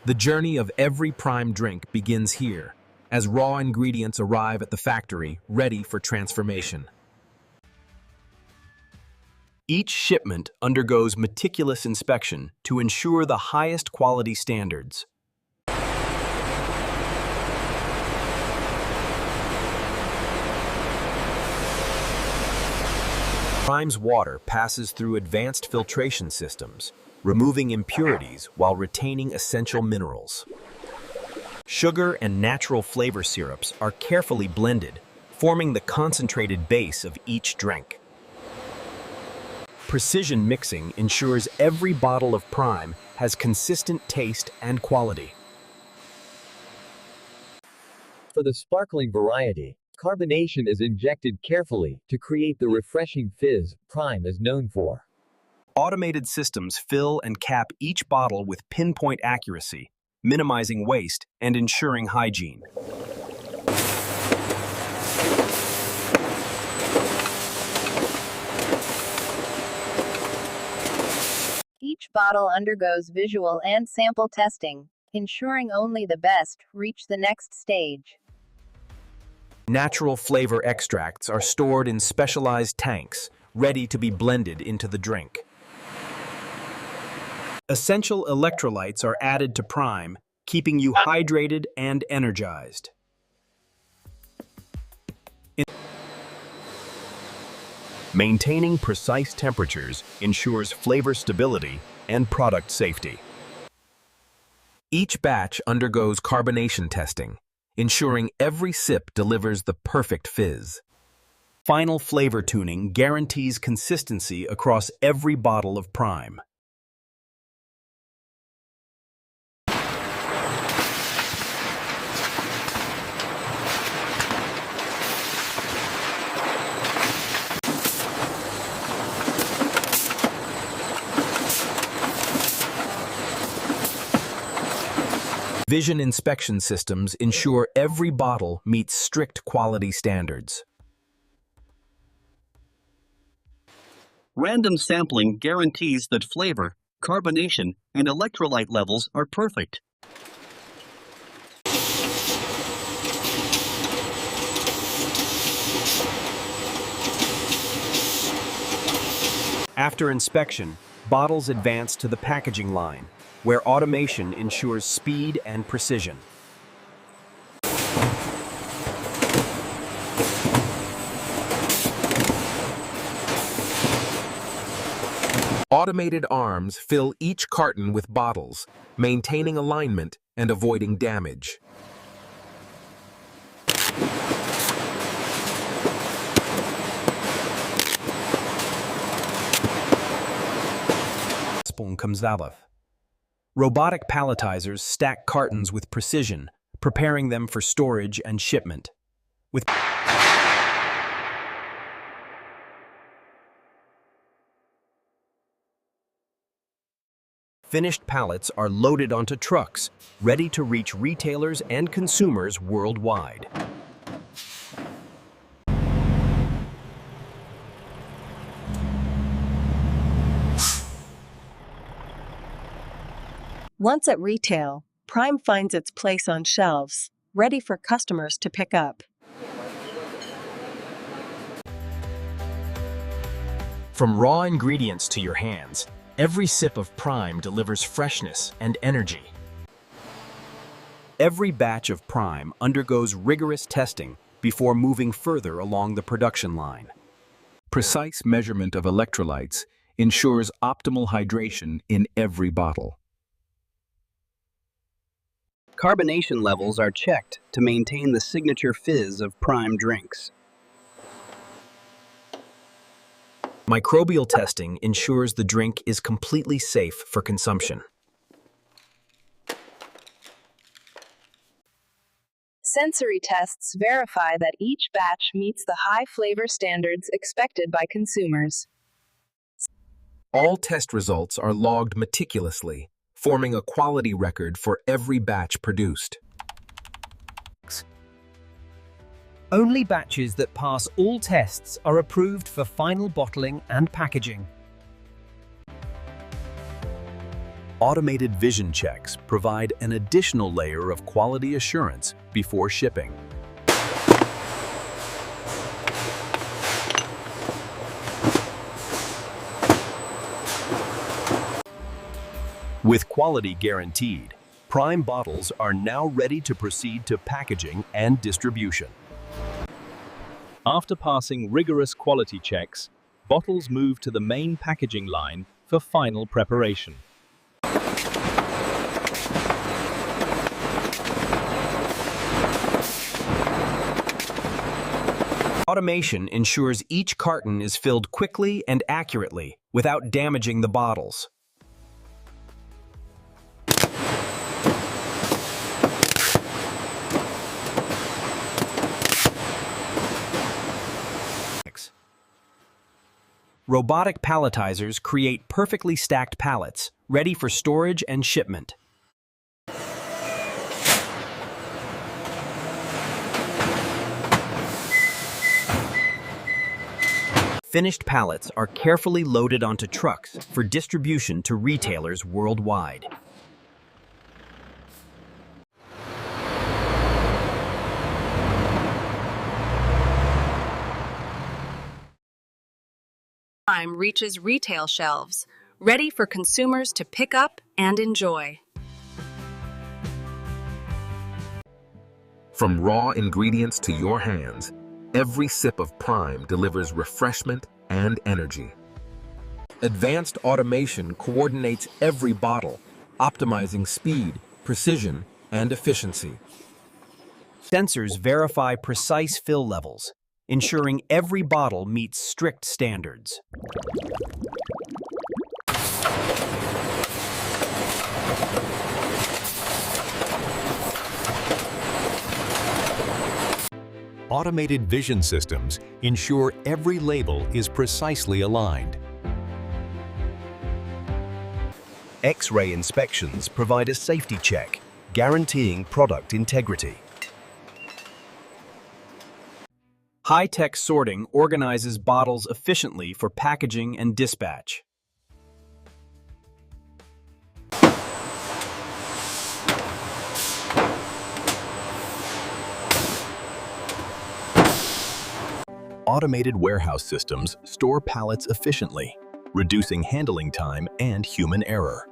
The journey of every Prime drink begins here, as raw ingredients arrive at the factory, ready for transformation. Each shipment undergoes meticulous inspection to ensure the highest quality standards. Prime's water passes through advanced filtration systems, removing impurities while retaining essential minerals. Sugar and natural flavor syrups are carefully blended, forming the concentrated base of each drink. Precision mixing ensures every bottle of Prime has consistent taste and quality. For the sparkling variety, carbonation is injected carefully to create the refreshing fizz Prime is known for. Automated systems fill and cap each bottle with pinpoint accuracy, minimizing waste and ensuring hygiene. Each bottle undergoes visual and sample testing, ensuring only the best reach the next stage. Natural flavor extracts are stored in specialized tanks, ready to be blended into the drink. Essential electrolytes are added to Prime, keeping you hydrated and energized. Maintaining precise temperatures ensures flavor stability and product safety. Each batch undergoes carbonation testing, ensuring every sip delivers the perfect fizz. Final flavor tuning guarantees consistency across every bottle of Prime. Vision inspection systems ensure every bottle meets strict quality standards. Random sampling guarantees that flavor, carbonation, and electrolyte levels are perfect. After inspection, bottles advance to the packaging line, where automation ensures speed and precision. Automated arms fill each carton with bottles, maintaining alignment and avoiding damage. Robotic palletizers stack cartons with precision, preparing them for storage and shipment. Finished pallets are loaded onto trucks, ready to reach retailers and consumers worldwide. Once at retail, Prime finds its place on shelves, ready for customers to pick up. From raw ingredients to your hands, every sip of Prime delivers freshness and energy. Every batch of Prime undergoes rigorous testing before moving further along the production line. Precise measurement of electrolytes ensures optimal hydration in every bottle. Carbonation levels are checked to maintain the signature fizz of Prime drinks. Microbial testing ensures the drink is completely safe for consumption. Sensory tests verify that each batch meets the high flavor standards expected by consumers. All test results are logged meticulously, forming a quality record for every batch produced. Only batches that pass all tests are approved for final bottling and packaging. Automated vision checks provide an additional layer of quality assurance before shipping. With quality guaranteed, Prime bottles are now ready to proceed to packaging and distribution. After passing rigorous quality checks, bottles move to the main packaging line for final preparation. Automation ensures each carton is filled quickly and accurately without damaging the bottles. Robotic palletizers create perfectly stacked pallets, ready for storage and shipment. Finished pallets are carefully loaded onto trucks for distribution to retailers worldwide. Prime reaches retail shelves, ready for consumers to pick up and enjoy. From raw ingredients to your hands, every sip of Prime delivers refreshment and energy. Advanced automation coordinates every bottle, optimizing speed, precision, and efficiency. Sensors verify precise fill levels, ensuring every bottle meets strict standards. Automated vision systems ensure every label is precisely aligned. X-ray inspections provide a safety check, guaranteeing product integrity. High-tech sorting organizes bottles efficiently for packaging and dispatch. Automated warehouse systems store pallets efficiently, reducing handling time and human error.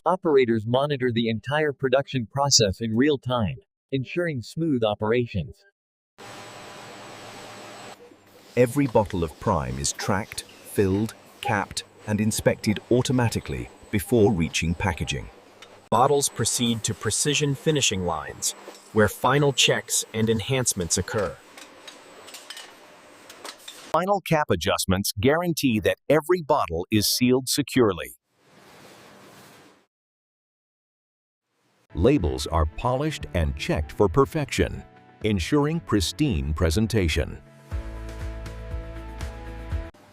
Operators monitor the entire production process in real time, ensuring smooth operations. Every bottle of Prime is tracked, filled, capped, and inspected automatically before reaching packaging. Bottles proceed to precision finishing lines, where final checks and enhancements occur. Final cap adjustments guarantee that every bottle is sealed securely. Labels are polished and checked for perfection, ensuring pristine presentation.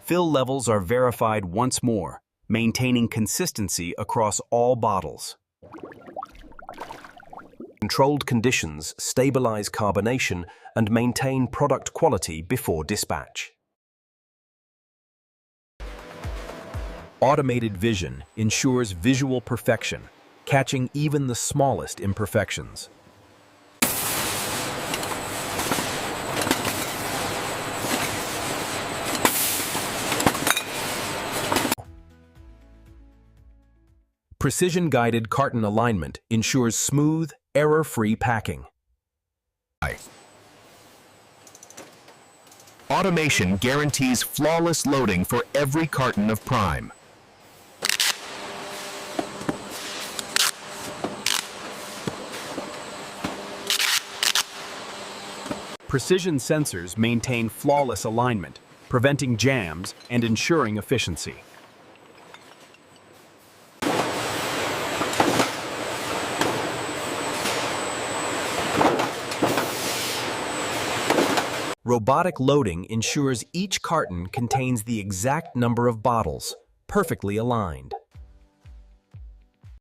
Fill levels are verified once more, maintaining consistency across all bottles. Controlled conditions stabilize carbonation and maintain product quality before dispatch. Automated vision ensures visual perfection, catching even the smallest imperfections. Precision-guided carton alignment ensures smooth, error-free packing. Automation guarantees flawless loading for every carton of Prime. Precision sensors maintain flawless alignment, preventing jams and ensuring efficiency. Robotic loading ensures each carton contains the exact number of bottles, perfectly aligned.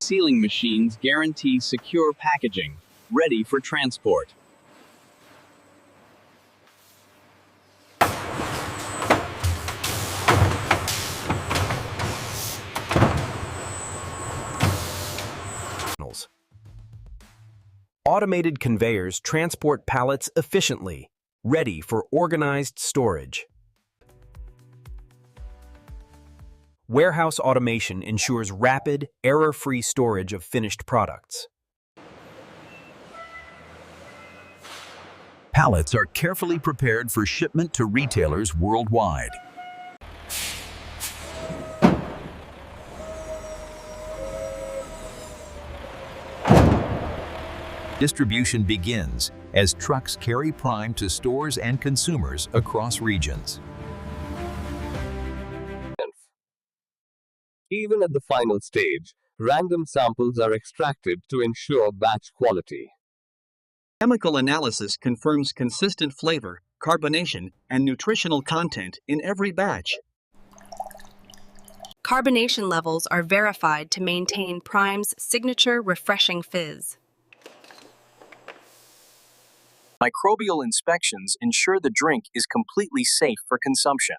Sealing machines guarantee secure packaging, ready for transport. signals. Automated conveyors transport pallets efficiently, ready for organized storage. Warehouse automation ensures rapid, error-free storage of finished products. Pallets are carefully prepared for shipment to retailers worldwide. Distribution begins as trucks carry Prime to stores and consumers across regions. Even at the final stage, random samples are extracted to ensure batch quality. Chemical analysis confirms consistent flavor, carbonation, and nutritional content in every batch. Carbonation levels are verified to maintain Prime's signature refreshing fizz. Microbial inspections ensure the drink is completely safe for consumption.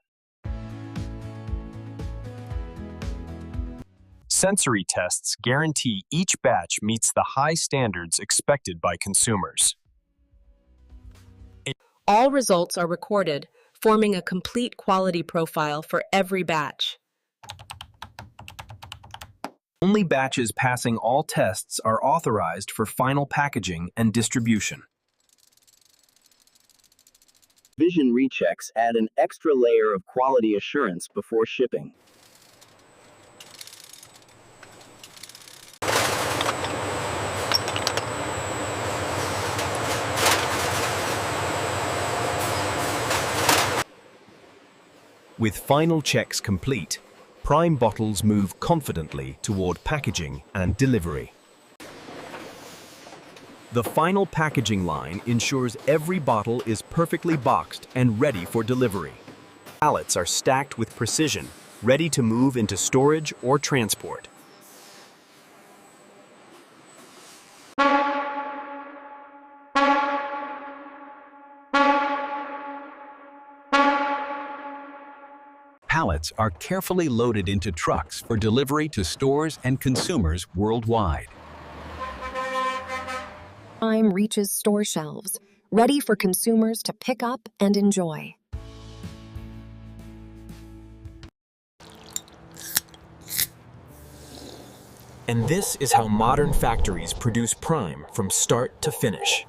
Sensory tests guarantee each batch meets the high standards expected by consumers. All results are recorded, forming a complete quality profile for every batch. Only batches passing all tests are authorized for final packaging and distribution. Vision rechecks add an extra layer of quality assurance before shipping. With final checks complete, Prime bottles move confidently toward packaging and delivery. The final packaging line ensures every bottle is perfectly boxed and ready for delivery. Pallets are stacked with precision, ready to move into storage or transport. Pallets are carefully loaded into trucks for delivery to stores and consumers worldwide. Prime reaches store shelves, ready for consumers to pick up and enjoy. And this is how modern factories produce Prime from start to finish.